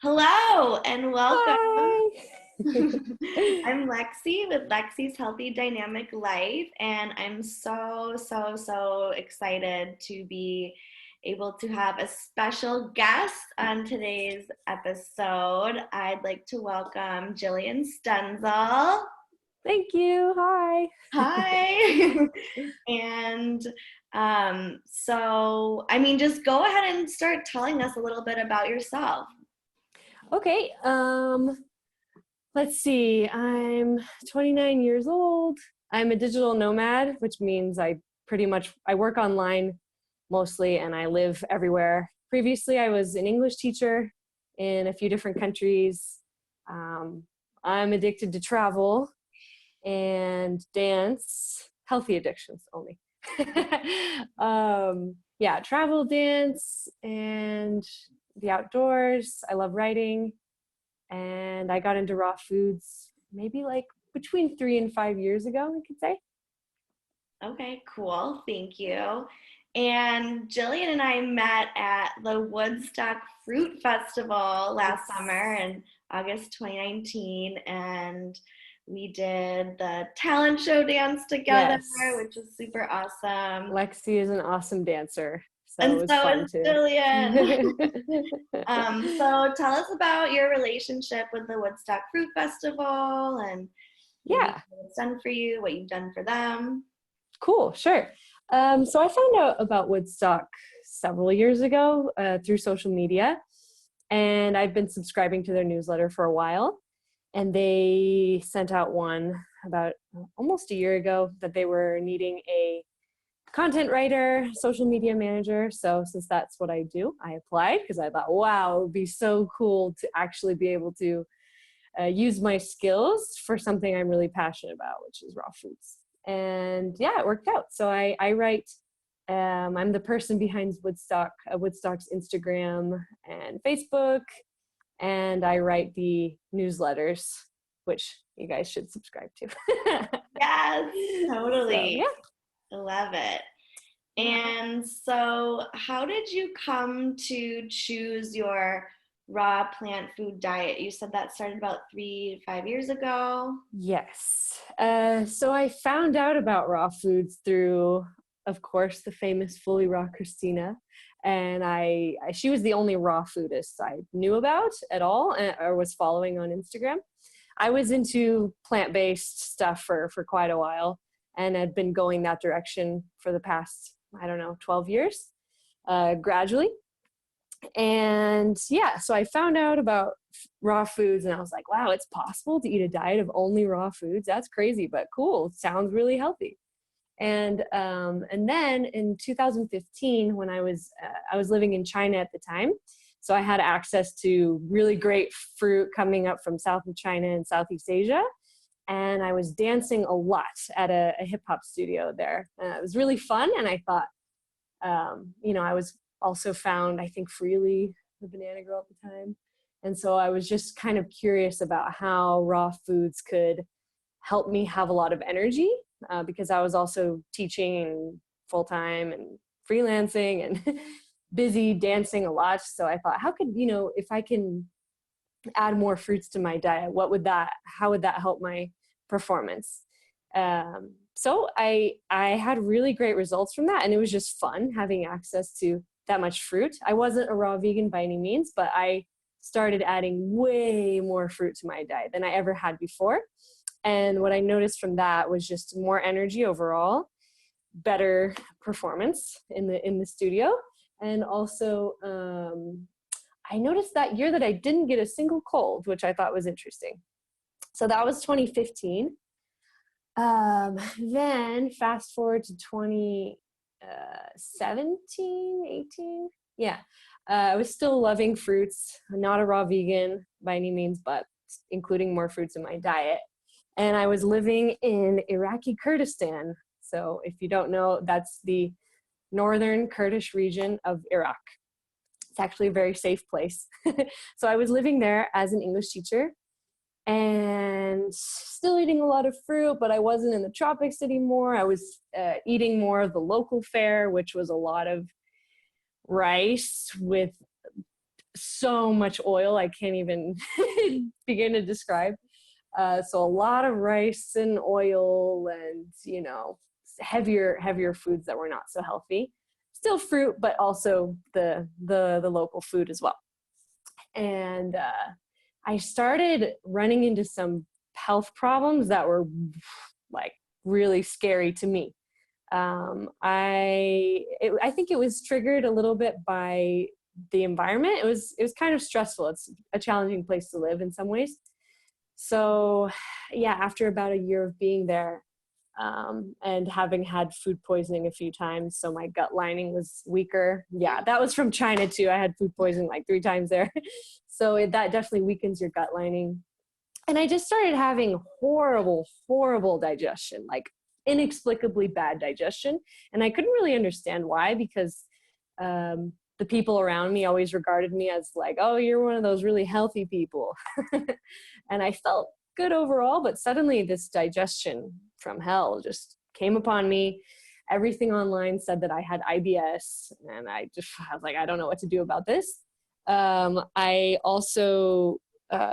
Hello and welcome. Hi. I'm Lexi with Lexi's Healthy Dynamic Life, and I'm so excited to be able to have a special guest on today's episode. I'd like to welcome Jillian Stenzel. Thank you. Hi. Hi. And just go ahead and start telling us a little bit about yourself. Okay. Let's see. I'm 29 years old. I'm a digital nomad, which means I work online mostly and I live everywhere. Previously, I was an English teacher in a few different countries. I'm addicted to travel and dance, healthy addictions only. Travel, dance, and the outdoors. I love writing, and I got into raw foods maybe like between 3 and 5 years ago, I could say. Okay, cool. Thank you. And Jillian and I met at the Woodstock Fruit Festival last summer in August 2019, and we did the talent show dance together, Yes. which was super awesome. Lexi is an awesome dancer, so And it was so fun is too. Jillian. So tell us about your relationship with the Woodstock Fruit Festival and maybe Yeah, what it's done for you, what you've done for them. cool, sure. So I found out about Woodstock several years ago through social media, and I've been subscribing to their newsletter for a while. And they sent out one about almost a year ago that they were needing a content writer, social media manager. So since that's what I do, I applied because I thought, wow, it would be so cool to actually be able to use my skills for something I'm really passionate about, which is raw foods. And yeah, it worked out. So I write, I'm the person behind Woodstock's Instagram and Facebook, and I write the newsletters, which you guys should subscribe to. Yes, So totally. yeah. I love it. Yeah. And so, how did you come to choose your raw plant food diet? You said that started about 3 to 5 years ago. Yes. So I found out about raw foods through, of course, the famous Fully Raw Christina. And she was the only raw foodist I knew about at all or was following on Instagram. I was into plant-based stuff for quite a while and had been going that direction for the past, 12 years, gradually. And yeah, so I found out about raw foods and I was like, wow, it's possible to eat a diet of only raw foods. That's crazy, but cool. Sounds really healthy. And then in 2015, when I was living in China at the time, so I had access to really great fruit coming up from south of China and Southeast Asia. And I was dancing a lot at a hip hop studio there. It was really fun. And I thought, I was also found, I think, Freely, the banana girl at the time. And so I was just kind of curious about how raw foods could help me have a lot of energy because I was also teaching full-time and freelancing and busy dancing a lot. So I thought, how could, if I can add more fruits to my diet, how would that help my performance? So I had really great results from that. And it was just fun having access to that much fruit. I wasn't a raw vegan by any means, but I started adding way more fruit to my diet than I ever had before. And what I noticed from that was just more energy overall, better performance in the studio. And also, I noticed that year that I didn't get a single cold, which I thought was interesting. So that was 2015. Then fast forward to 2017, 18. Yeah. I was still loving fruits, not a raw vegan by any means, but including more fruits in my diet. And I was living in Iraqi Kurdistan. So if you don't know, that's the northern Kurdish region of Iraq. It's actually a very safe place. So I was living there as an English teacher and still eating a lot of fruit, but I wasn't in the tropics anymore. I was eating more of the local fare, which was a lot of rice with so much oil, I can't even begin to describe. So a lot of rice and oil and, you know, heavier foods that were not so healthy. Still fruit, but also the local food as well. And I started running into some health problems that were like really scary to me. I think it was triggered a little bit by the environment. It was kind of stressful. It's a challenging place to live in some ways. So yeah, after about a year of being there, and having had food poisoning a few times, so my gut lining was weaker. Yeah, that was from China too. I had food poisoning like 3 times there. So that definitely weakens your gut lining. And I just started having horrible digestion, like inexplicably bad digestion. And I couldn't really understand why, because the people around me always regarded me as like, oh, you're one of those really healthy people. And I felt good overall, but suddenly this digestion from hell just came upon me. Everything online said that I had IBS, and I was like, I don't know what to do about this. I also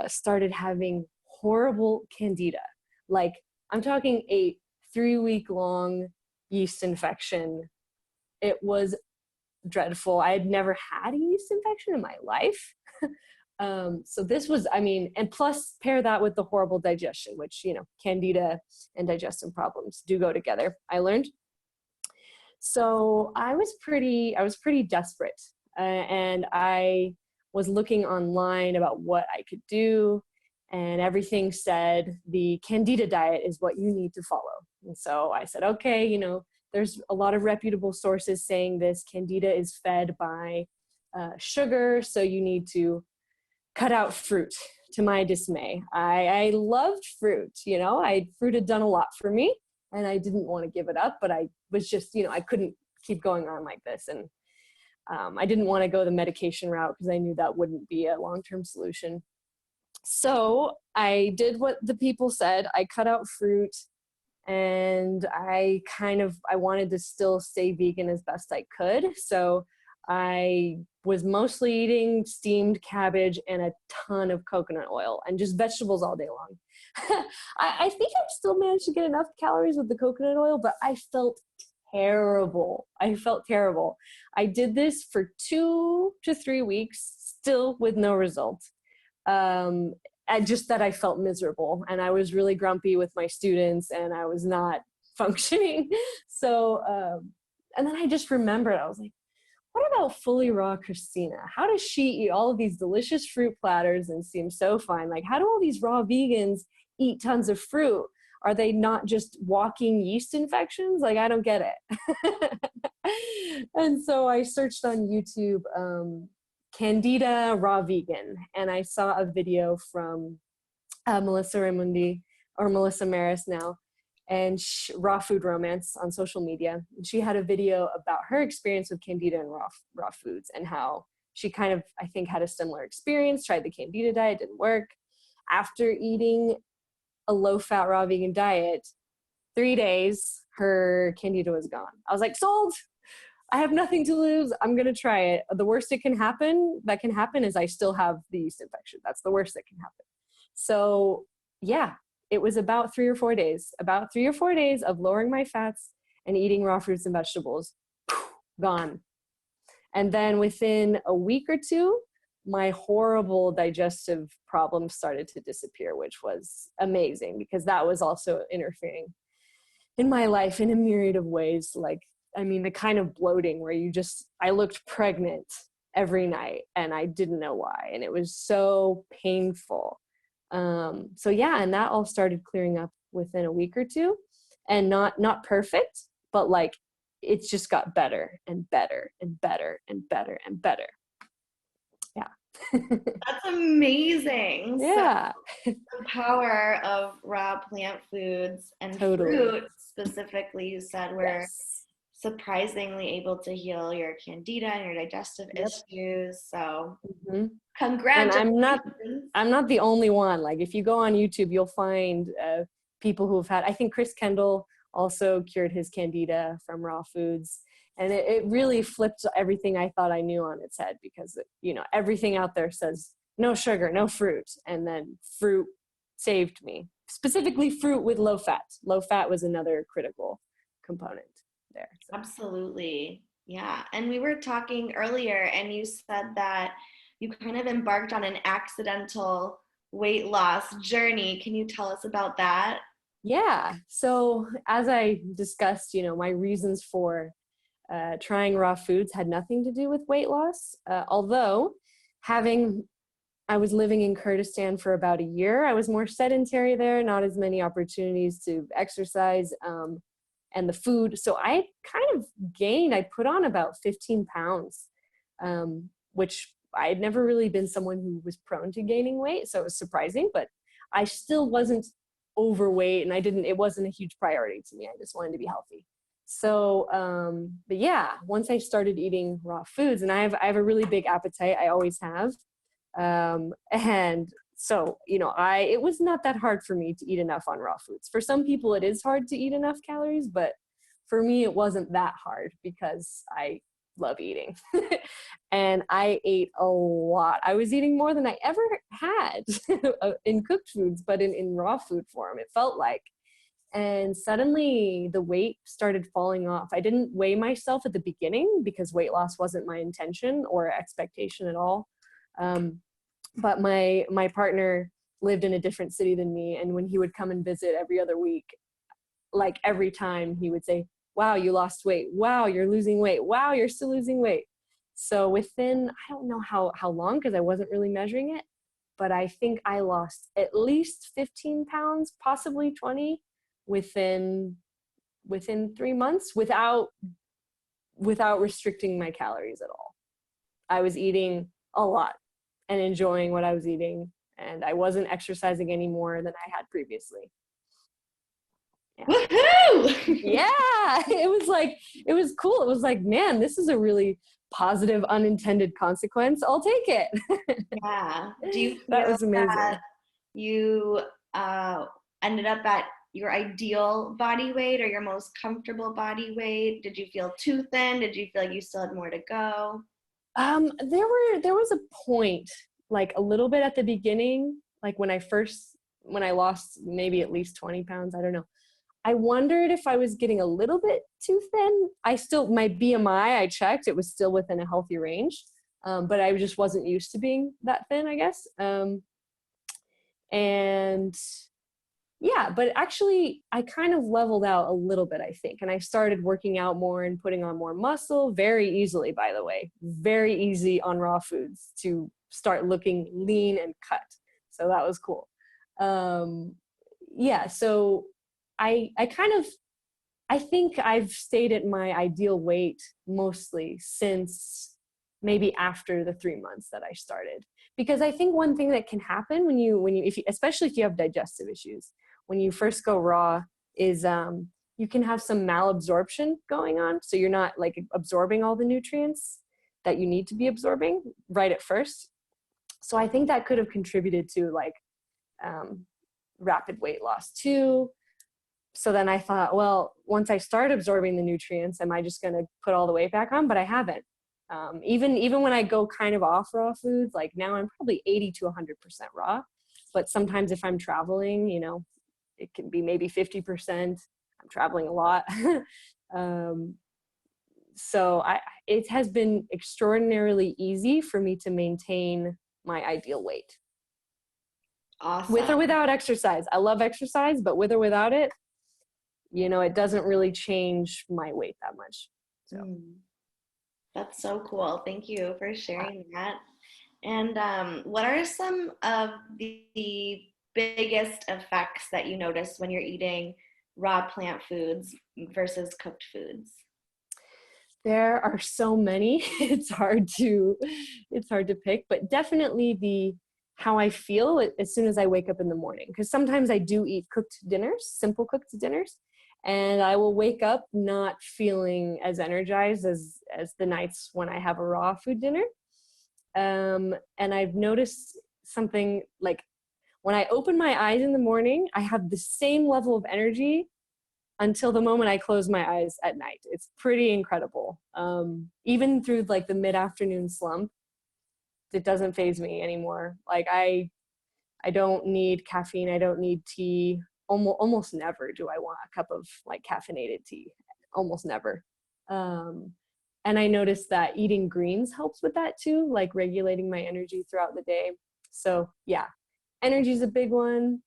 started having horrible candida. Like, I'm talking a 3-week-long yeast infection. It was dreadful. I had never had a yeast infection in my life. So this was, I mean, and plus pair that with the horrible digestion, which, you know, candida and digestive problems do go together, I learned. So I was pretty desperate. And I was looking online about what I could do, and everything said the candida diet is what you need to follow. And so I said, okay, you know, there's a lot of reputable sources saying this. Candida is fed by sugar, so you need to cut out fruit. To my dismay, I loved fruit. You know, fruit had done a lot for me, and I didn't want to give it up, but I was just, you know, I couldn't keep going on like this. And I didn't want to go the medication route because I knew that wouldn't be a long-term solution. So I did what the people said. I cut out fruit, and I wanted to still stay vegan as best I could. So I was mostly eating steamed cabbage and a ton of coconut oil and just vegetables all day long. I think I've still managed to get enough calories with the coconut oil, but I felt terrible. I did this for 2 to 3 weeks, still with no result. And just that I felt miserable, and I was really grumpy with my students, and I was not functioning. So, and then I just remembered, I was like, what about fully raw Christina? How does she eat all of these delicious fruit platters and seem so fine? Like, how do all these raw vegans eat tons of fruit? Are they not just walking yeast infections? Like, I don't get it. And so I searched on YouTube, Candida raw vegan, and I saw a video from Melissa Raimundi, or Melissa Maris now, and Raw Food Romance on social media. And she had a video about her experience with candida and raw foods, and how she kind of, I think, had a similar experience, tried the candida diet, didn't work. After eating a low-fat raw vegan diet, 3 days, her candida was gone. I was like, sold! I have nothing to lose. I'm going to try it. The worst that can happen is I still have the yeast infection. That's the worst that can happen. So yeah, it was about 3 or 4 days, of lowering my fats and eating raw fruits and vegetables. Gone. And then within a week or two, my horrible digestive problems started to disappear, which was amazing, because that was also interfering in my life in a myriad of ways. Like, I mean, the kind of bloating where I looked pregnant every night, and I didn't know why. And it was so painful. So yeah, and that all started clearing up within a week or two, and not perfect, but like, it's just got better and better and better and better and better. Yeah. That's amazing. Yeah. So the power of raw plant foods and Totally. fruit specifically, you said, were Yes. surprisingly able to heal your candida and your digestive issues. So And congratulations. I'm not the only one. Like, if you go on YouTube, you'll find people who have had, I think Chris Kendall also cured his candida from raw foods. And it really flipped everything I thought I knew on its head, because, you know, everything out there says no sugar, no fruit. And then fruit saved me. Specifically fruit with low fat. Low fat was another critical component there. So. Absolutely. Yeah. And we were talking earlier, and you said that you kind of embarked on an accidental weight loss journey. Can you tell us about that? Yeah. So as I discussed, you know, my reasons for trying raw foods had nothing to do with weight loss. Although I was living in Kurdistan for about a year. I was more sedentary there, not as many opportunities to exercise, and the food. So I kind of gained, I put on about 15 pounds, which I had never really been someone who was prone to gaining weight. So it was surprising, but I still wasn't overweight, and it wasn't a huge priority to me. I just wanted to be healthy. So, but yeah, once I started eating raw foods, and I have a really big appetite. I always have. And so, you know, it was not that hard for me to eat enough on raw foods. For some people, it is hard to eat enough calories, but for me, it wasn't that hard because I love eating. And I ate a lot. I was eating more than I ever had in cooked foods, but in raw food form, it felt like. And suddenly the weight started falling off. I didn't weigh myself at the beginning because weight loss wasn't my intention or expectation at all. But my partner lived in a different city than me, and when he would come and visit every other week, like every time he would say, wow, you lost weight, wow, you're losing weight, wow, you're still losing weight. So within, I don't know how long, because I wasn't really measuring it, but I think I lost at least 15 pounds, possibly 20, within 3 months, without restricting my calories at all. I was eating a lot and enjoying what I was eating, and I wasn't exercising any more than I had previously. Yeah. Woohoo! Yeah, it was cool. It was like, man, this is a really positive unintended consequence. I'll take it. Yeah. Do you That feel was amazing. that you ended up at your ideal body weight or your most comfortable body weight? Did you feel too thin? Did you feel like you still had more to go? There was a point, like a little bit at the beginning, like when I lost maybe at least 20 pounds, I don't know. I wondered if I was getting a little bit too thin. My BMI, I checked, it was still within a healthy range. But I just wasn't used to being that thin, I guess. And yeah, but actually I kind of leveled out a little bit, I think. And I started working out more and putting on more muscle very easily, by the way. Very easy on raw foods to start looking lean and cut. So that was cool. Yeah, so I think I've stayed at my ideal weight mostly since maybe after the 3 months that I started. Because I think one thing that can happen especially if you have digestive issues, when you first go raw, is you can have some malabsorption going on. So you're not like absorbing all the nutrients that you need to be absorbing right at first. So I think that could have contributed to like rapid weight loss too. So then I thought, well, once I start absorbing the nutrients, am I just going to put all the weight back on? But I haven't. Even when I go kind of off raw foods, like now I'm probably 80 to 100% raw. But sometimes if I'm traveling, you know, it can be maybe 50%. I'm traveling a lot. So it has been extraordinarily easy for me to maintain my ideal weight. With or Awesome. without exercise. I love exercise, but with or without it, you know, it doesn't really change my weight that much. So That's so cool. Thank you for sharing that. And what are some of the biggest effects that you notice when you're eating raw plant foods versus cooked foods? there are so many. It's hard to pick, but definitely how I feel as soon as I wake up in the morning. Because sometimes I do eat cooked dinners, simple cooked dinners, and I will wake up not feeling as energized as the nights when I have a raw food dinner. And I've noticed something, like when I open my eyes in the morning, I have the same level of energy until the moment I close my eyes at night. It's pretty incredible. Even through like the mid-afternoon slump, it doesn't faze me anymore. Like I don't need caffeine. I don't need tea. Almost never do I want a cup of like caffeinated tea. Almost never. And I noticed that eating greens helps with that too, like regulating my energy throughout the day. So yeah, energy is a big one.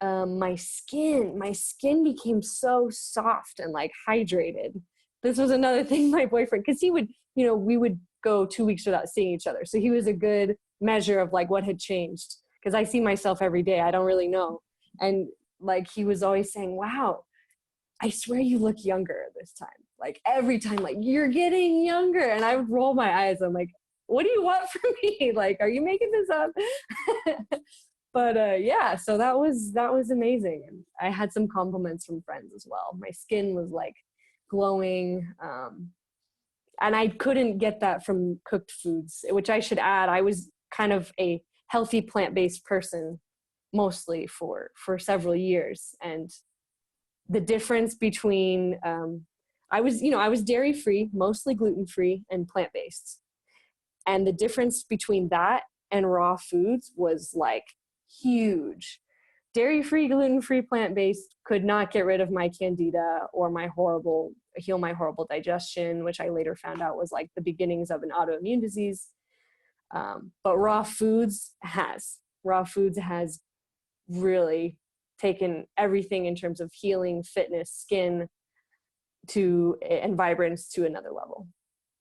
My skin became so soft and like hydrated. This was another thing my boyfriend, because he would, we would go 2 weeks without seeing each other. So he was a good measure of like what had changed, because I see myself every day. I don't really know. And like he was always saying, wow, I swear you look younger this time. Like every time, like you're getting younger. And I would roll my eyes. I'm like, what do you want from me? Like, are you making this up? But yeah, so that was amazing. And I had some compliments from friends as well. My skin was like glowing. And I couldn't get that from cooked foods, which I should add. I was kind of a healthy plant-based person mostly for several years. And the difference between, I was dairy-free, mostly gluten-free and plant-based. And the difference between that and raw foods was like huge. Dairy-free, gluten-free, plant-based could not get rid of my candida or heal my horrible digestion, which I later found out was like the beginnings of an autoimmune disease. But raw foods has really taken everything in terms of healing, fitness, skin and vibrance to another level.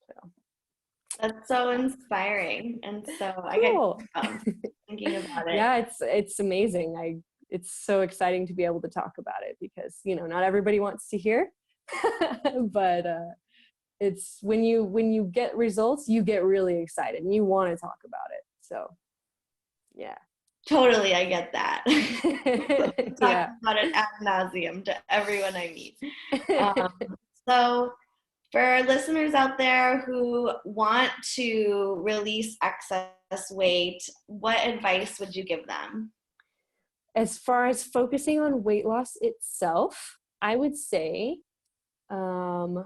So That's so inspiring. And so I get cool. thinking about it. Yeah, it's amazing. It's so exciting to be able to talk about it, because not everybody wants to hear, but it's when you get results, you get really excited and you want to talk about it. So yeah. Totally, I get that. Yeah. Talk about it ad nauseum to everyone I meet. So for listeners out there who want to release excess weight, what advice would you give them? As far as focusing on weight loss itself, I would say, honestly,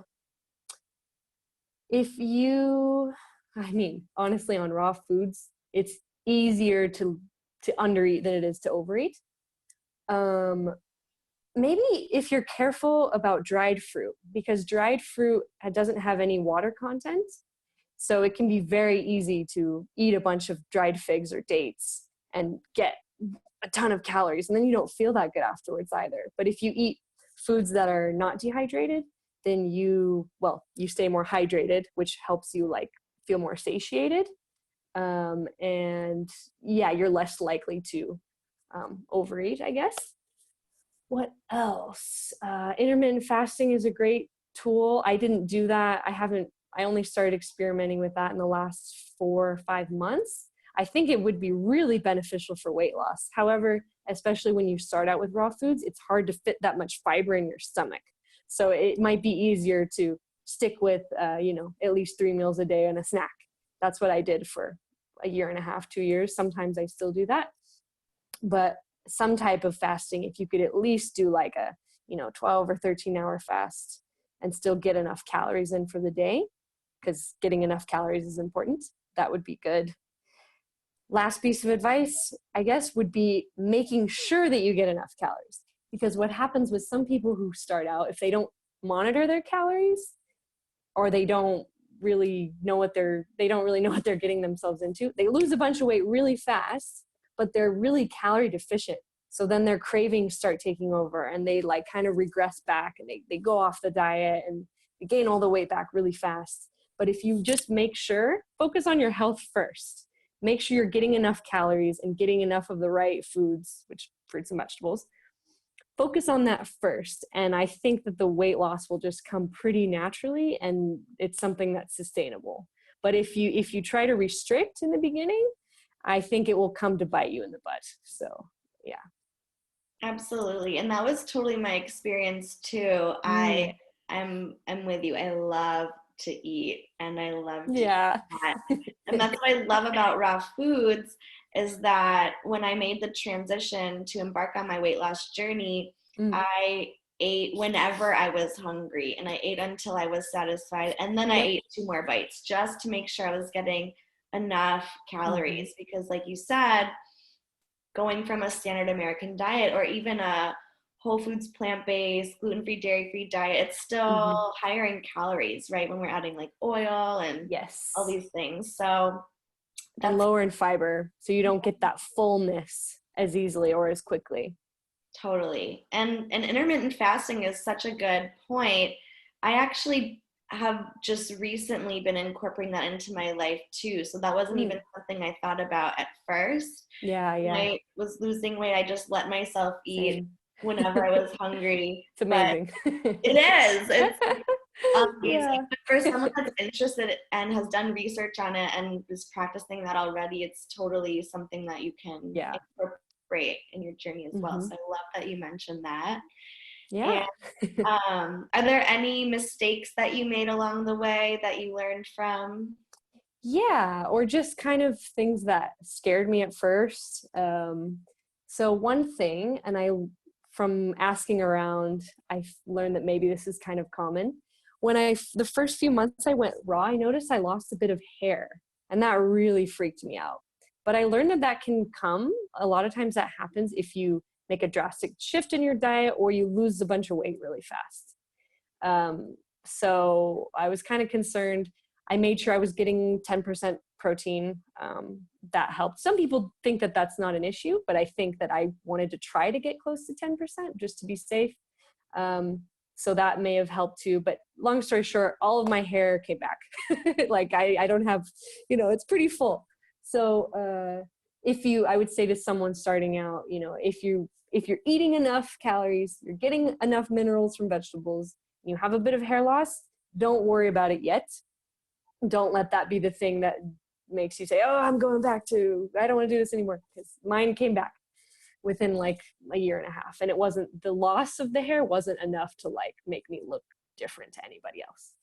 on raw foods, it's easier to undereat than it is to overeat. Maybe if you're careful about dried fruit, because dried fruit doesn't have any water content. So it can be very easy to eat a bunch of dried figs or dates and get a ton of calories, and then you don't feel that good afterwards either. But if you eat foods that are not dehydrated, then you stay more hydrated, which helps you like feel more satiated. And yeah, you're less likely to overeat, I guess. What else? Intermittent fasting is a great tool. I didn't do that. I only started experimenting with that in the last 4 or 5 months. I think it would be really beneficial for weight loss. However, especially when you start out with raw foods, it's hard to fit that much fiber in your stomach. So it might be easier to stick with, at least 3 meals a day and a snack. That's what I did for a year and a half, 2 years. Sometimes I still do that. But some type of fasting, if you could at least do like a 12 or 13-hour fast and still get enough calories in for the day, because getting enough calories is important, that would be good. Last piece of advice, I guess, would be making sure that you get enough calories, because what happens with some people who start out, if they don't monitor their calories, or they don't really know what they're getting themselves into, they lose a bunch of weight really fast, but they're really calorie deficient. So then their cravings start taking over, and they like kind of regress back, and they go off the diet and they gain all the weight back really fast. But if you just focus on your health first, make sure you're getting enough calories and getting enough of the right foods, which fruits and vegetables, focus on that first. And I think that the weight loss will just come pretty naturally, and it's something that's sustainable. But if you try to restrict in the beginning, I think it will come to bite you in the butt. So, yeah. Absolutely. And that was totally my experience too. I'm with you. I love to eat, and I love to eat that. And that's what I love about raw foods, is that when I made the transition to embark on my weight loss journey, I ate whenever I was hungry, and I ate until I was satisfied, and then I Yep. ate 2 more bites just to make sure I was getting enough Mm-hmm. calories. Because like you said, going from a standard American diet or even a whole foods plant-based gluten-free dairy-free diet, it's Mm-hmm. still higher in calories, right, when we're adding like oil and all Yes. these things. So And that's lower in fiber, so you don't get that fullness as easily or as quickly. totally. And intermittent fasting is such a good point. I actually have just recently been incorporating that into my life too. So that wasn't even Mm. something I thought about at first. Yeah, When yeah. I was losing weight, I just let myself eat Same. whenever I was hungry. It's But amazing. it is. It's amazing. Yeah. But for someone that's interested and has done research on it and is practicing that already, it's totally something that you can Yeah. incorporate in your journey as well. Hmm. So I love that you mentioned that. And Yeah. are there any mistakes that you made along the way that you learned from? Yeah, or just kind of things that scared me at first. So one thing, and from asking around, I learned that maybe this is kind of common. The first few months I went raw, I noticed I lost a bit of hair, and that really freaked me out. But I learned that that can come, a lot of times that happens if you make a drastic shift in your diet or you lose a bunch of weight really fast. So I was kind of concerned. I made sure I was getting 10% protein. That helped. Some people think that that's not an issue, but I think that I wanted to try to get close to 10% just to be safe. So that may have helped too. But long story short, all of my hair came back. Like I don't have, it's pretty full. So I would say to someone starting out, if you're eating enough calories, you're getting enough minerals from vegetables, you have a bit of hair loss, don't worry about it yet. Don't let that be the thing that makes you say, oh, I don't want to do this anymore. Because mine came back within like a year and a half. And the loss of the hair wasn't enough to like make me look different to anybody else.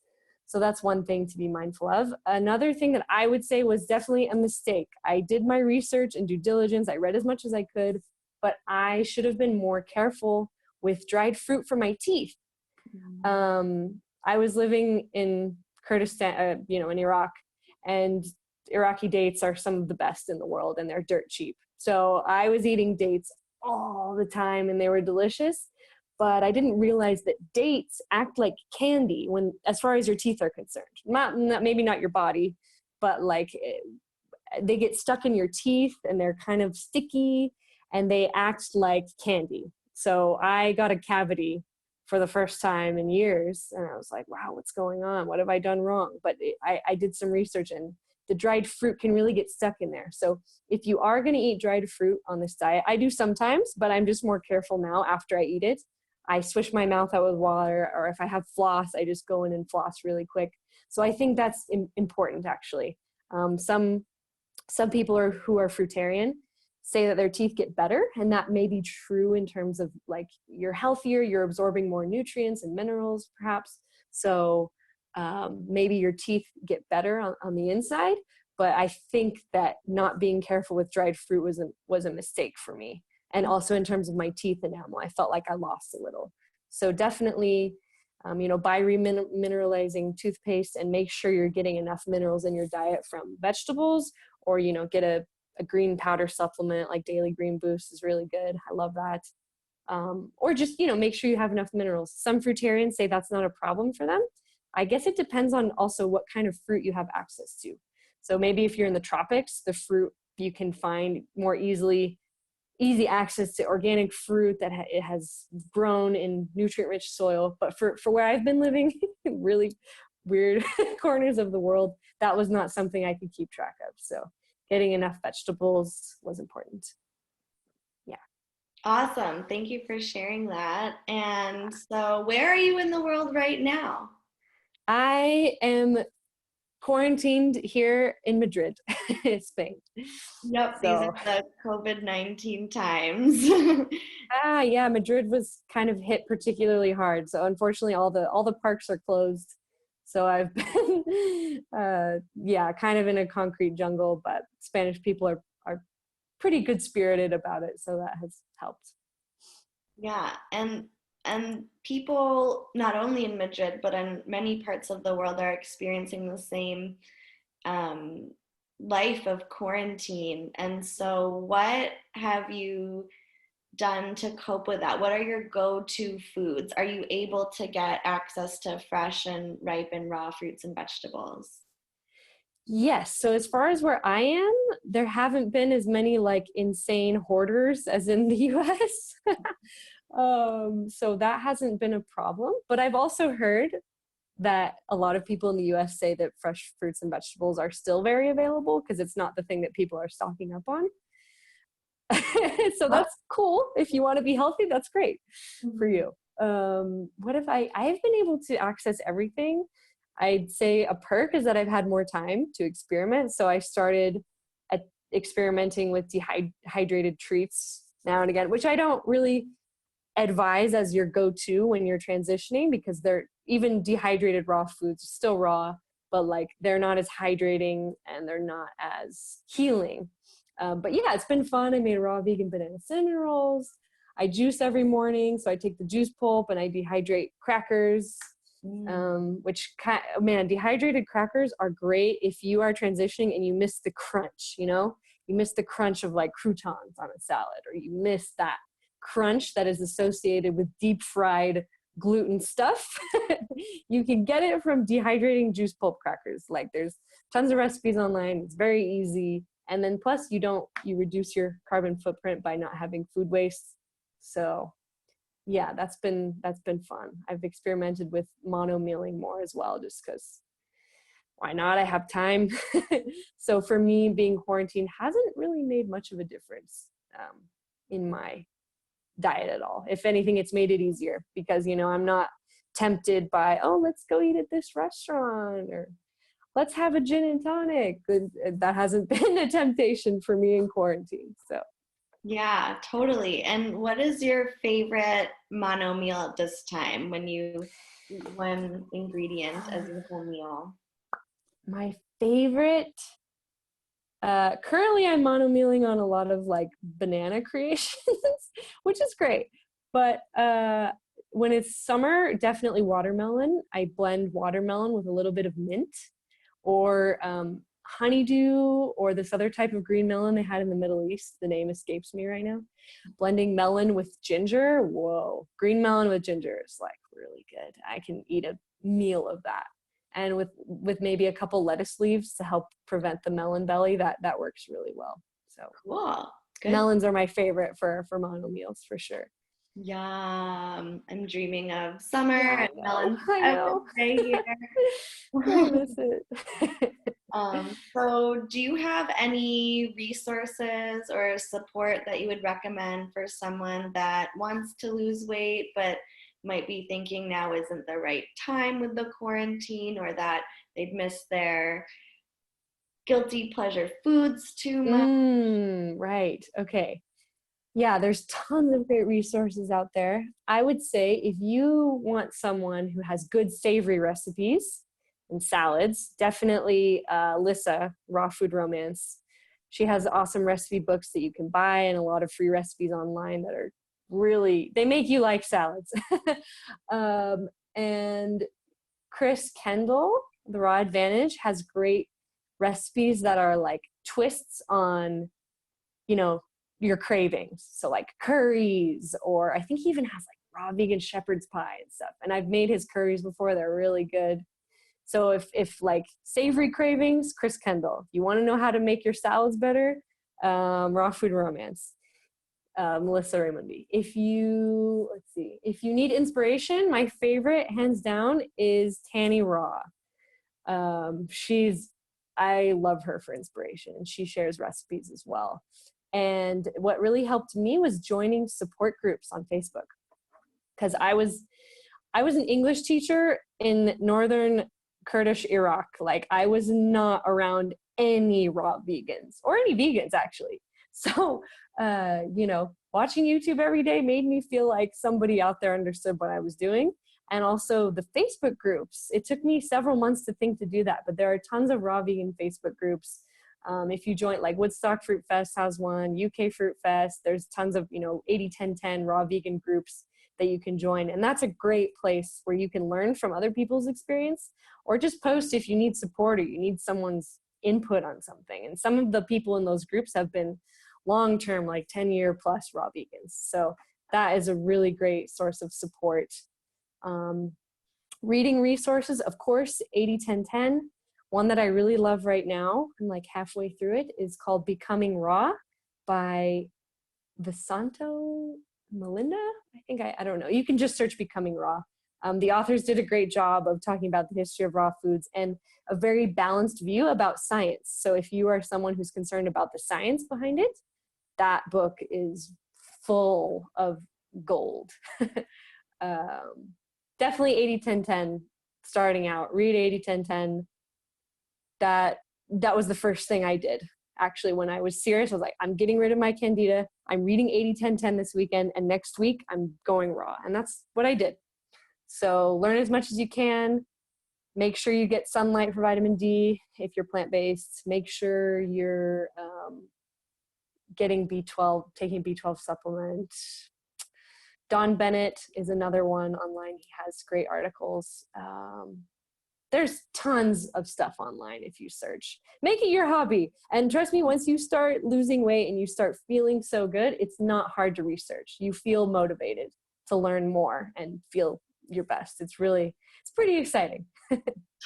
So that's one thing to be mindful of. Another thing that I would say was definitely a mistake. I did my research and due diligence. I read as much as I could, but I should have been more careful with dried fruit for my teeth. I was living in Kurdistan, in Iraq, and Iraqi dates are some of the best in the world, and they're dirt cheap. So I was eating dates all the time, and they were delicious. But I didn't realize that dates act like candy as far as your teeth are concerned. Maybe not your body, but like they get stuck in your teeth, and they're kind of sticky, and they act like candy. So I got a cavity for the first time in years, and I was like, wow, what's going on? What have I done wrong? But I did some research, and the dried fruit can really get stuck in there. So if you are going to eat dried fruit on this diet, I do sometimes, but I'm just more careful now after I eat it. I swish my mouth out with water, or if I have floss, I just go in and floss really quick. So I think that's important, actually. Some people who are fruitarian say that their teeth get better, and that may be true in terms of like you're healthier, you're absorbing more nutrients and minerals perhaps. So maybe your teeth get better on the inside. But I think that not being careful with dried fruit was a mistake for me. And also in terms of my teeth enamel, I felt like I lost a little. So definitely, buy remineralizing toothpaste and make sure you're getting enough minerals in your diet from vegetables, or get a green powder supplement like Daily Green Boost is really good. I love that. Or just make sure you have enough minerals. Some fruitarians say that's not a problem for them. I guess it depends on also what kind of fruit you have access to. So maybe if you're in the tropics, the fruit you can find more easy access to organic fruit that it has grown in nutrient-rich soil. But for where I've been living, really weird corners of the world, that was not something I could keep track of. So getting enough vegetables was important. Yeah. Awesome. Thank you for sharing that. And so, where are you in the world right now? I am quarantined here in Madrid, Spain. Yep, these are So, the COVID-19 times. yeah, Madrid was kind of hit particularly hard. So unfortunately, all the parks are closed. So I've been, kind of in a concrete jungle. But Spanish people are pretty good spirited about it, so that has helped. Yeah, and and people not only in Madrid but in many parts of the world are experiencing the same um, life of quarantine. And so, what have you done to cope with that? What are your go-to foods? Are you able to get access to fresh and ripe and raw fruits and vegetables? Yes. So as far as where I am, there haven't been as many like insane hoarders as in the US. So that hasn't been a problem. But I've also heard that a lot of people in the US say that fresh fruits and vegetables are still very available because it's not the thing that people are stocking up on. So that's cool. If you want to be healthy, that's great for you. What if I've been able to access everything. I'd say a perk is that I've had more time to experiment. So I started experimenting with dehydrated treats now and again, which I don't really advise as your go-to when you're transitioning, because they're even dehydrated raw foods still raw, but like they're not as hydrating and they're not as healing. But yeah, it's been fun. I made raw vegan banana cinnamon rolls. I juice every morning, so I take the juice pulp and I dehydrate crackers. Man, dehydrated crackers are great if you are transitioning and you miss the crunch. You miss the crunch of like croutons on a salad, or you miss that crunch that is associated with deep fried gluten stuff. You can get it from dehydrating juice pulp crackers. Like there's tons of recipes online. It's very easy. And then plus you reduce your carbon footprint by not having food waste. So yeah, that's been fun. I've experimented with mono mealing more as well, just because why not? I have time. So for me, being quarantined hasn't really made much of a difference in my diet at all. If anything, it's made it easier because, I'm not tempted by, oh, let's go eat at this restaurant, or let's have a gin and tonic. That hasn't been a temptation for me in quarantine. So Yeah, totally. And what is your favorite mono meal at this time when you eat one ingredient as your whole meal? my favorite, currently I'm mono mealing on a lot of like banana creations, which is great. But when it's summer, definitely watermelon. I blend watermelon with a little bit of mint, or honeydew, or this other type of green melon they had in the Middle East. The name escapes me right now. Blending melon with ginger. Whoa, green melon with ginger is like really good. I can eat a meal of that. And with maybe a couple lettuce leaves to help prevent the melon belly, that works really well. So Cool. Good. melons are my favorite for mono meals for sure. Yum. I'm dreaming of summer Yeah, and melons I every know. day I here. miss it. So do you have any resources or support that you would recommend for someone that wants to lose weight but might be thinking now isn't the right time with the quarantine, or that they'd miss their guilty pleasure foods too much? Right. Okay. Yeah, there's tons of great resources out there. I would say if you want someone who has good savory recipes and salads, definitely Lissa, Raw Food Romance. She has awesome recipe books that you can buy and a lot of free recipes online that are really, they make you like salads. And Chris Kendall, The Raw Advantage, has great recipes that are like twists on, you know, your cravings. So like curries, or I think he even has like raw vegan shepherd's pie and stuff. And I've made his curries before. They're really good. So if like savory cravings, Chris Kendall. If you want to know how to make your salads better, Raw Food Romance, Melissa Raymundi. If you need inspiration, my favorite, hands down, is Tanny Raw. I love her for inspiration, and she shares recipes as well. And what really helped me was joining support groups on Facebook, because I was an English teacher in northern Kurdish Iraq. Like I was not around any raw vegans or any vegans actually. So, watching YouTube every day made me feel like somebody out there understood what I was doing. And also the Facebook groups. It took me several months to think to do that, but there are tons of raw vegan Facebook groups. If you join, like Woodstock Fruit Fest has one, UK Fruit Fest, there's tons of, 80-10-10 raw vegan groups that you can join. And that's a great place where you can learn from other people's experience, or just post if you need support or you need someone's input on something. And some of the people in those groups have been long-term, like 10-year plus raw vegans. So that is a really great source of support. Reading resources, of course, 80-10-10. One that I really love right now, I'm like halfway through it, is called Becoming Raw by Visanto Melinda. I don't know. You can just search Becoming Raw. The authors did a great job of talking about the history of raw foods and a very balanced view about science. So if you are someone who's concerned about the science behind it, that book is full of gold. Definitely 80-10-10 starting out. Read 80-10-10. That was the first thing I did. Actually, when I was serious, I was like, I'm getting rid of my candida. I'm reading 80-10-10 this weekend, and next week I'm going raw. And that's what I did. So learn as much as you can. Make sure you get sunlight for vitamin D if you're plant-based. Make sure you're getting B12, taking B12 supplement. Don Bennett is another one online. He has great articles. There's tons of stuff online if you search. Make it your hobby. And trust me, once you start losing weight and you start feeling so good, it's not hard to research. You feel motivated to learn more and feel your best. It's pretty exciting.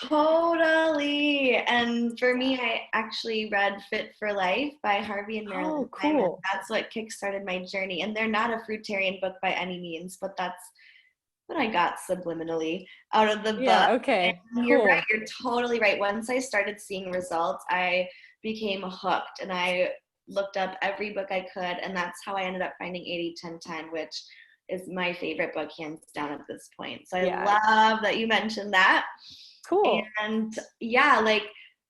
Totally. And for me, I actually read Fit for Life by Harvey and Marilyn. Oh, cool. That's what kickstarted my journey. And they're not a fruitarian book by any means, but that's what I got subliminally out of the book. Yeah, okay. And you're right. You're totally right. Once I started seeing results, I became hooked, and I looked up every book I could. And that's how I ended up finding 80-10-10, which is my favorite book, hands down, at this point. So I love that you mentioned that. Cool. And yeah, like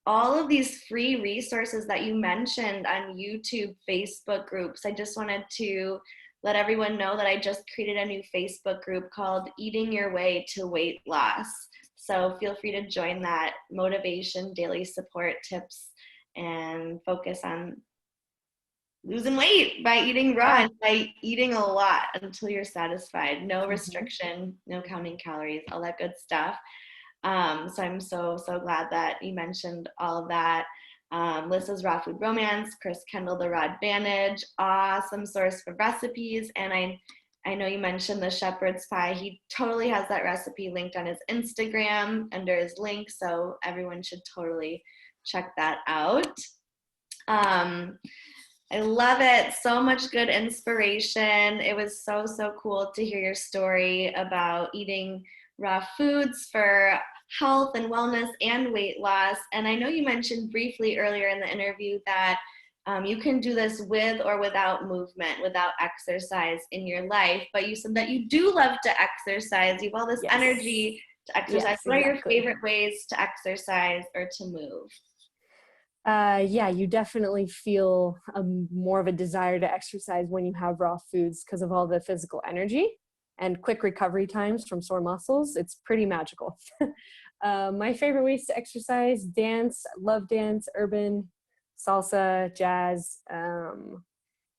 all of these free resources that you mentioned on YouTube, Facebook groups, I just wanted to let everyone know that I just created a new Facebook group called Eating Your Way to Weight Loss. So feel free to join that. Motivation, daily support, tips, and focus on losing weight by eating raw and by eating a lot until you're satisfied. No restriction, no counting calories, all that good stuff. So I'm so glad that you mentioned all of that. Lissa's Raw Food Romance, Chris Kendall, The Raw Advantage, awesome source for recipes. And I know you mentioned the shepherd's pie. He totally has that recipe linked on his Instagram under his link, so everyone should totally check that out. I love it. So much good inspiration. It was so cool to hear your story about eating raw foods for health and wellness and weight loss. And I know you mentioned briefly earlier in the interview that you can do this with or without movement, without exercise in your life, but you said that you do love to exercise. You have all this energy to exercise. Yes, what are your favorite ways to exercise or to move? You definitely feel more of a desire to exercise when you have raw foods because of all the physical energy and quick recovery times from sore muscles. It's pretty magical. My favorite ways to exercise: dance, love dance, urban, salsa, jazz,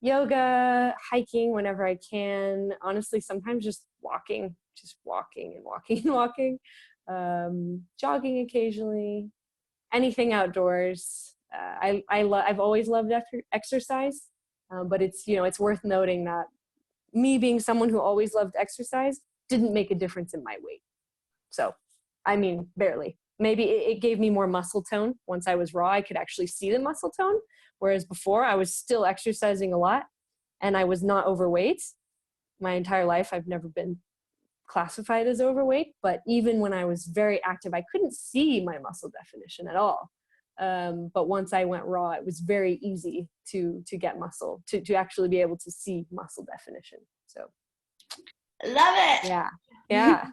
yoga, hiking whenever I can. Honestly, sometimes just walking and walking, jogging occasionally, anything outdoors. I've always loved exercise, but it's worth noting that me being someone who always loved exercise didn't make a difference in my weight. So, I mean, barely. Maybe it gave me more muscle tone. Once I was raw, I could actually see the muscle tone, whereas before I was still exercising a lot and I was not overweight. My entire life, I've never been classified as overweight, but even when I was very active, I couldn't see my muscle definition at all. But once I went raw, it was very easy to get muscle, to actually be able to see muscle definition. So love it. Yeah.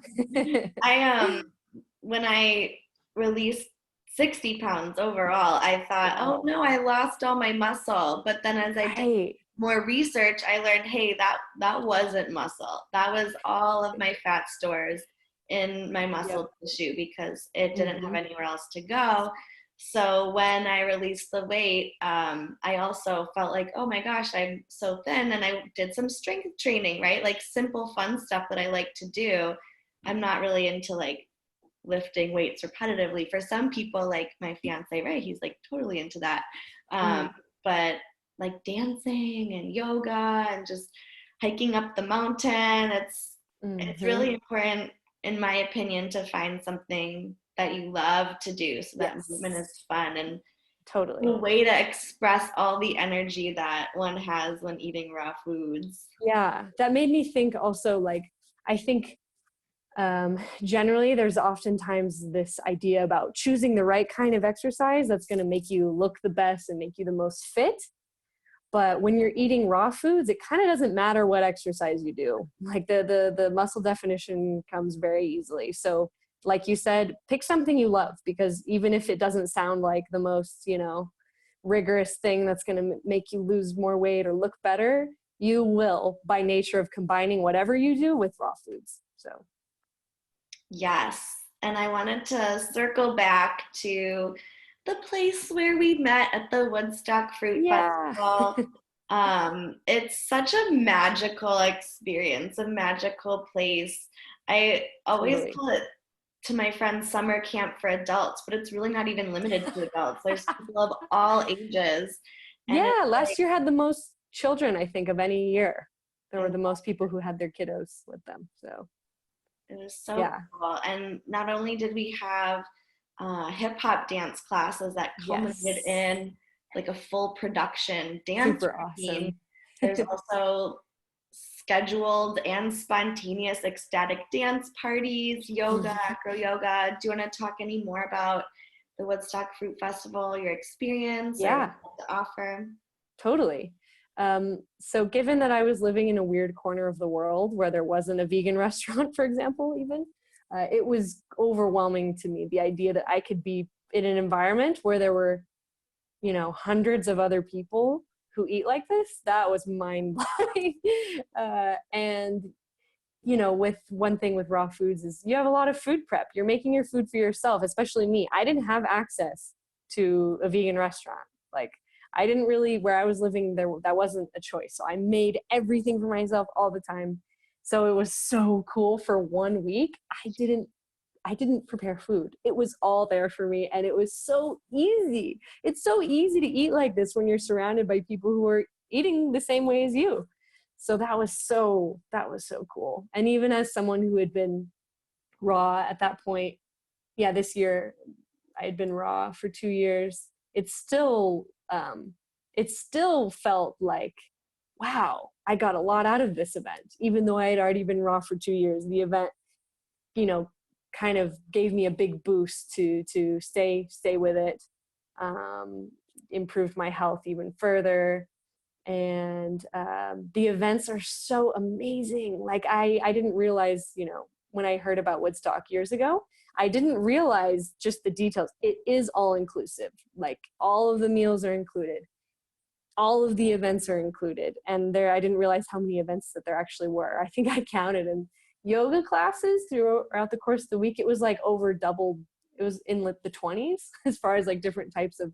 When I released 60 pounds overall, I thought, oh no, I lost all my muscle. But then as I did more research, I learned, hey, that wasn't muscle. That was all of my fat stores in my muscle tissue because it didn't have anywhere else to go. So when I released the weight, I also felt like, oh my gosh, I'm so thin. And I did some strength training, right? Like simple, fun stuff that I like to do. I'm not really into like lifting weights repetitively. For some people, like my fiance, right, he's like totally into that. But like dancing and yoga and just hiking up the mountain, it's really important, in my opinion, to find something that you love to do, so that movement Yes, is fun and totally. a way to express all the energy that one has when eating raw foods. Yeah, that made me think also, like, I think generally there's oftentimes this idea about choosing the right kind of exercise that's going to make you look the best and make you the most fit. But when you're eating raw foods, it kind of doesn't matter what exercise you do. Like the muscle definition comes very easily. So like you said, pick something you love, because even if it doesn't sound like the most, rigorous thing that's going to make you lose more weight or look better, you will by nature of combining whatever you do with raw foods. So Yes. And I wanted to circle back to the place where we met at the Woodstock Fruit yeah. Festival. It's such a magical experience, a magical place. I always Totally. call it, to my friends, summer camp for adults, but it's really not even limited to adults. There's people of all ages. And it's Yeah, last like, year had the most children, I think, of any year. There I were the most people who had their kiddos with them. So It was so yeah. cool. And not only did we have hip hop dance classes that culminated Yes. in like a full production dance Super routine, awesome. there's also scheduled and spontaneous ecstatic dance parties, yoga, acro yoga. Do you want to talk any more about the Woodstock Fruit Festival, your experience, or what Yeah, you have to offer? totally. So given that I was living in a weird corner of the world where there wasn't a vegan restaurant, for example, even, it was overwhelming to me, the idea that I could be in an environment where there were, hundreds of other people who eat like this. That was mind blowing. And with one thing with raw foods is you have a lot of food prep. You're making your food for yourself, especially me. I didn't have access to a vegan restaurant. Like, I didn't really, where I was living there, that wasn't a choice. So I made everything for myself all the time. So it was so cool. For 1 week, I didn't prepare food. It was all there for me, and it was so easy. It's so easy to eat like this when you're surrounded by people who are eating the same way as you. So that was so cool. And even as someone who had been raw at that point, yeah, this year I had been raw for 2 years. It still felt like, wow, I got a lot out of this event. Even though I had already been raw for 2 years, the event, you know, kind of gave me a big boost to stay with it. Um, Improved my health even further. And the events are so amazing. Like, I didn't realize, when I heard about Woodstock years ago, I didn't realize just the details. It is all inclusive. Like, all of the meals are included, all of the events are included. And I didn't realize how many events that there actually were. I think I counted. And yoga classes throughout the course of the week, it was like over double. It was in like the 20s as far as like different types of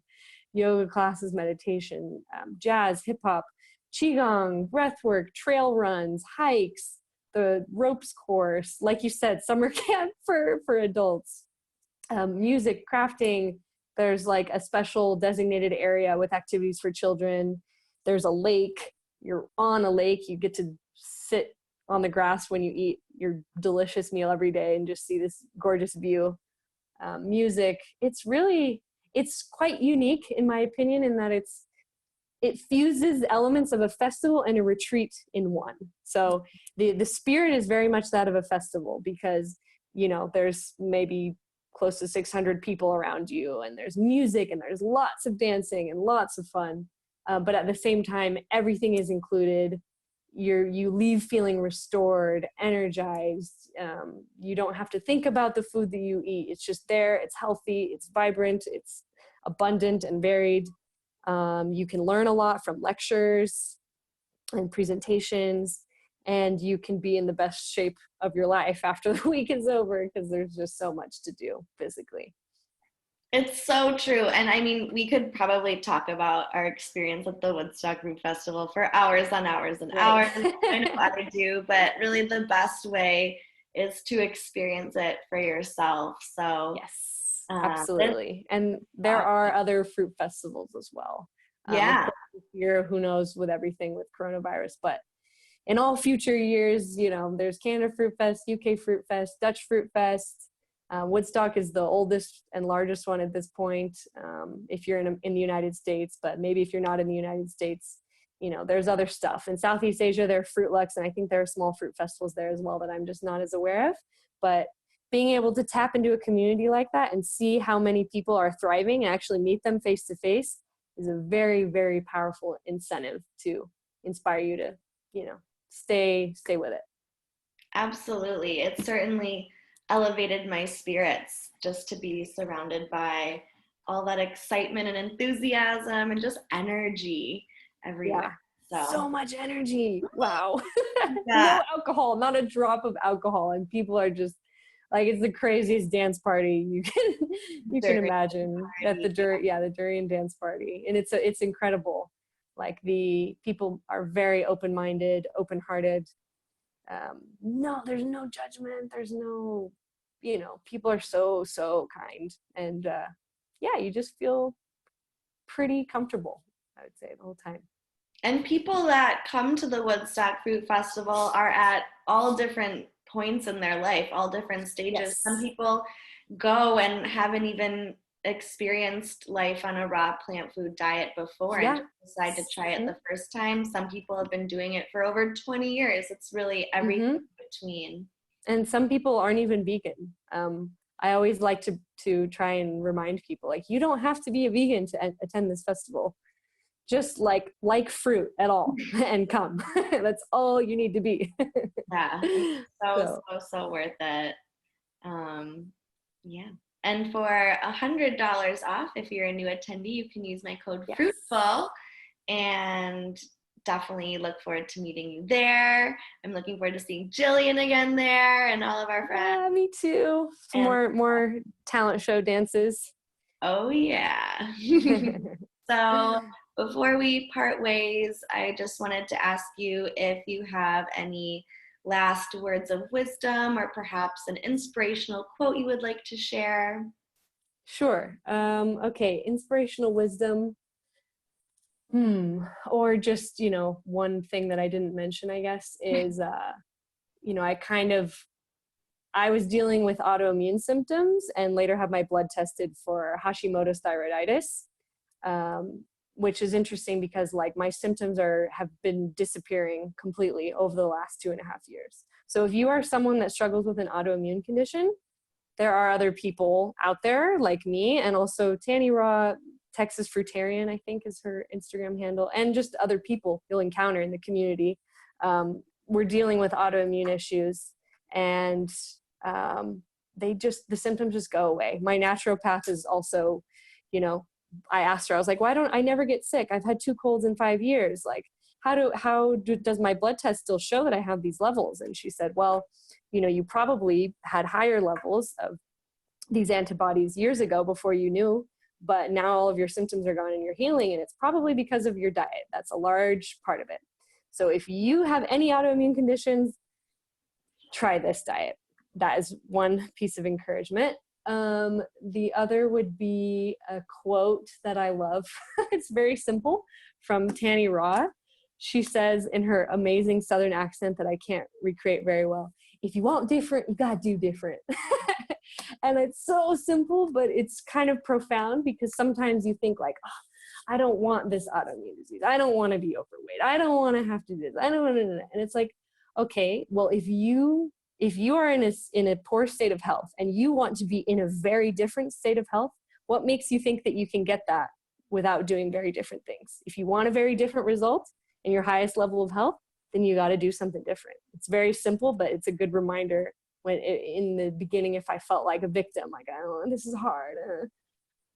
yoga classes, meditation, jazz, hip hop, qigong, breathwork, trail runs, hikes, the ropes course, like you said, summer camp for adults, music, crafting. There's like a special designated area with activities for children. There's a lake. You're on a lake. You get to sit on the grass when you eat your delicious meal every day and just see this gorgeous view. Music. It's quite unique in my opinion, in that it fuses elements of a festival and a retreat in one. So the spirit is very much that of a festival, because there's maybe close to 600 people around you, and there's music and there's lots of dancing and lots of fun. But at the same time, everything is included. You leave feeling restored, energized. You don't have to think about the food that you eat. It's just there. It's healthy. It's vibrant. It's abundant and varied. You can learn a lot from lectures and presentations, and you can be in the best shape of your life after the week is over, because there's just so much to do physically. It's so true. And I mean, we could probably talk about our experience at the Woodstock Fruit Festival for hours on hours and Right. hours. I know I do, but really the best way is to experience it for yourself. So, Yes, this, absolutely. And there are other fruit festivals as well. Of yeah, course, this year, who knows with everything with coronavirus, but in all future years, there's Canada Fruit Fest, UK Fruit Fest, Dutch Fruit Fest. Woodstock is the oldest and largest one at this point, if you're in the United States, but maybe if you're not in the United States, there's other stuff. In Southeast Asia, there are Fruit Lux, and I think there are small fruit festivals there as well that I'm just not as aware of. But being able to tap into a community like that and see how many people are thriving and actually meet them face to face is a very, very powerful incentive to inspire you to, stay with it. absolutely. It certainly elevated my spirits just to be surrounded by all that excitement and enthusiasm and just energy everywhere. Yeah. So, So much energy. Wow. yeah, No alcohol, not a drop of alcohol. And people are just like, it's the craziest dance party you can very imagine at party. the Durian dance party. And it's incredible. Like the people are very open-minded, open-hearted. No, there's no judgment. There's no, people are so kind. And yeah, you just feel pretty comfortable, I would say, the whole time. And people that come to the Woodstock Fruit Festival are at all different points in their life, all different stages. Some Yes. people go and haven't even experienced life on a raw plant food diet before and Yeah. just decide to try it Mm-hmm. the first time. Some people have been doing it for over 20 years. It's really everything Mm-hmm. in between. And some people aren't even vegan. I always like to try and remind people, like, you don't have to be a vegan to attend this festival. Just like fruit at all and come. That's all you need to be. Yeah, it's so, So so, so worth it. Um, yeah. And for $100 off, if you're a new attendee, you can use my code yes. Fruitful, and definitely look forward to meeting you there. I'm looking forward to seeing Jillian again there and all of our friends. Yeah, me too. Some And more talent show dances. oh yeah. So before we part ways, I just wanted to ask you if you have any last words of wisdom or perhaps an inspirational quote you would like to share. Sure. Okay, inspirational wisdom. Or just, one thing that I didn't mention, I guess, is I was dealing with autoimmune symptoms and later had my blood tested for Hashimoto's thyroiditis, which is interesting because like my symptoms have been disappearing completely over the last 2.5 years. So if you are someone that struggles with an autoimmune condition, there are other people out there like me, and also Tanny Raw, Texas Fruitarian, I think is her Instagram handle, and just other people you'll encounter in the community. We're dealing with autoimmune issues, and the symptoms just go away. My naturopath is also, I asked her, I was like, why don't I never get sick? I've had 2 colds in 5 years. Like, does my blood test still show that I have these levels? And she said, well, you probably had higher levels of these antibodies years ago before you knew, but now all of your symptoms are gone and you're healing, and it's probably because of your diet. That's a large part of it. So if you have any autoimmune conditions, try this diet. That is one piece of encouragement. The other would be a quote that I love. It's very simple, from Tanny Raw. She says in her amazing Southern accent that I can't recreate very well, if you want different, you gotta do different. And it's so simple, but it's kind of profound, because sometimes you think like, oh, I don't want this autoimmune disease. I don't want to be overweight. I don't want to have to do this. I don't want to. And it's like, okay, well, if you are in a poor state of health and you want to be in a very different state of health, what makes you think that you can get that without doing very different things? If you want a very different result in your highest level of health, then you got to do something different. It's very simple, but it's a good reminder when in the beginning, if I felt like a victim, like, oh, this is hard.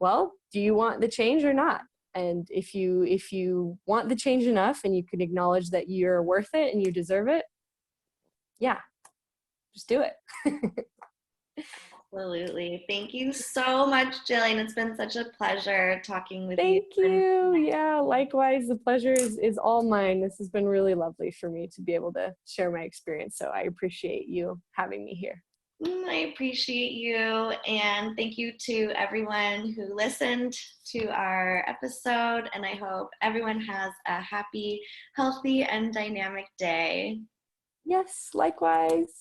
Well, do you want the change or not? And if you want the change enough and you can acknowledge that you're worth it and you deserve it, yeah, just do it. Absolutely. Thank you so much, Jillian. It's been such a pleasure talking with you. Thank you. Yeah, likewise. The pleasure is all mine. This has been really lovely for me to be able to share my experience. So I appreciate you having me here. I appreciate you. And thank you to everyone who listened to our episode. And I hope everyone has a happy, healthy, and dynamic day. Yes, likewise.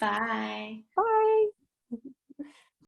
Bye. Bye.